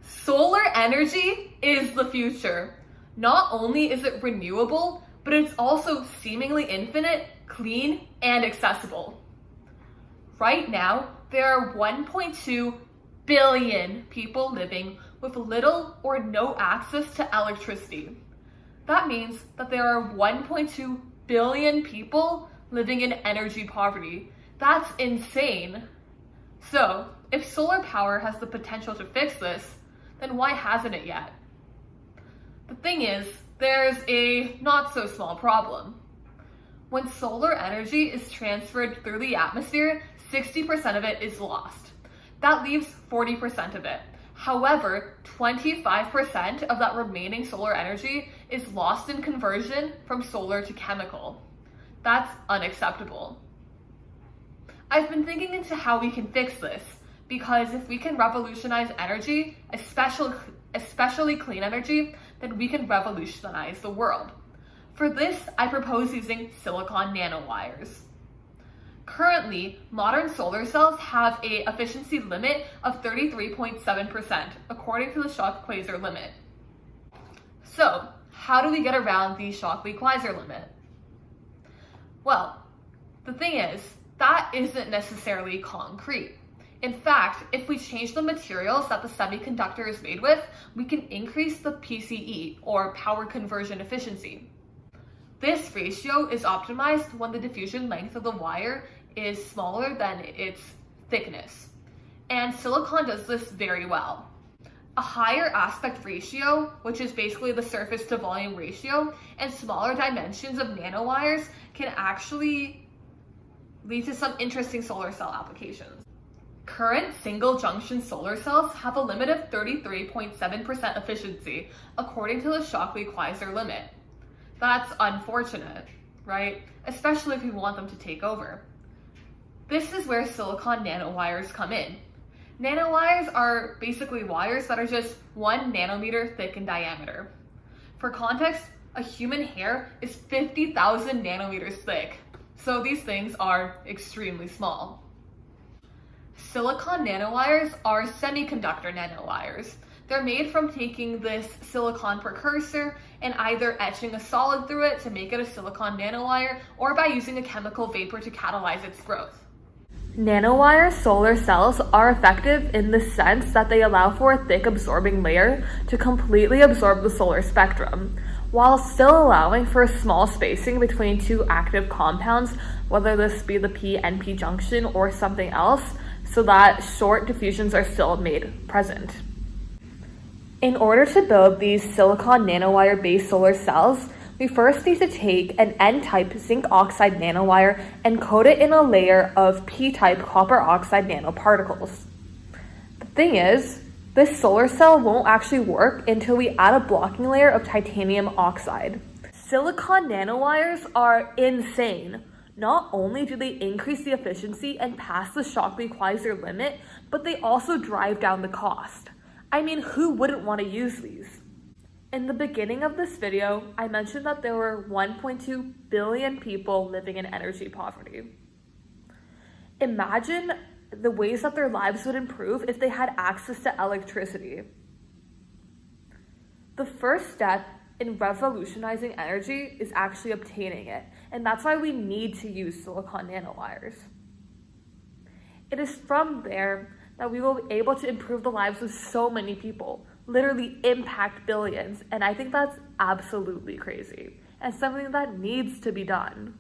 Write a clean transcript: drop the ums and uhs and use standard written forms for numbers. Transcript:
Solar energy is the future. Not only is it renewable, but it's also seemingly infinite, clean, and accessible. Right now, there are 1.2 billion people living with little or no access to electricity. That means that there are 1.2 billion people living in energy poverty. That's insane. So, if solar power has the potential to fix this, then why hasn't it yet? The thing is, there's a not so small problem. When solar energy is transferred through the atmosphere, 60% of it is lost. That leaves 40% of it. However, 25% of that remaining solar energy is lost in conversion from solar to chemical. That's unacceptable. I've been thinking into how we can fix this, because if we can revolutionize energy, especially clean energy, then we can revolutionize the world. For this, I propose using silicon nanowires. Currently, modern solar cells have an efficiency limit of 33.7%, according to the Shockley-Queisser limit. So, how do we get around the Shockley-Queisser limit? Well, the thing is, that isn't necessarily concrete. In fact, if we change the materials that the semiconductor is made with, we can increase the PCE, or power conversion efficiency. This ratio is optimized when the diffusion length of the wire is smaller than its thickness. And silicon does this very well. A higher aspect ratio, which is basically the surface to volume ratio, and smaller dimensions of nanowires can actually lead to some interesting solar cell applications. Current single junction solar cells have a limit of 33.7% efficiency, according to the Shockley-Queisser limit. That's unfortunate, right? Especially if we want them to take over. This is where silicon nanowires come in. Nanowires are basically wires that are just 1 nanometer thick in diameter. For context, a human hair is 50,000 nanometers thick, so these things are extremely small. Silicon nanowires are semi-conductor nanowires. They're made from taking this silicon precursor and either etching a solid through it to make it a silicon nanowire, or by using a chemical vapor to catalyze its growth. Nanowire solar cells are effective in the sense that they allow for a thick absorbing layer to completely absorb the solar spectrum, while still allowing for a small spacing between two active compounds, whether this be the p-np junction or something else, so that short diffusions are still made present. In order to build these silicon nanowire-based solar cells, we first need to take an N-type zinc oxide nanowire and coat it in a layer of P-type copper oxide nanoparticles. The thing is, this solar cell won't actually work until we add a blocking layer of titanium oxide. Silicon nanowires are insane. Not only do they increase the efficiency and pass the Shockley-Queisser limit, but they also drive down the cost. I mean, who wouldn't want to use these? In the beginning of this video, I mentioned that there were 1.2 billion people living in energy poverty. Imagine the ways that their lives would improve if they had access to electricity. The first step in revolutionizing energy is actually obtaining it, and that's why we need to use silicon nanowires. It is from there that we will be able to improve the lives of so many people, literally impact billions, and I think that's absolutely crazy, and something that needs to be done.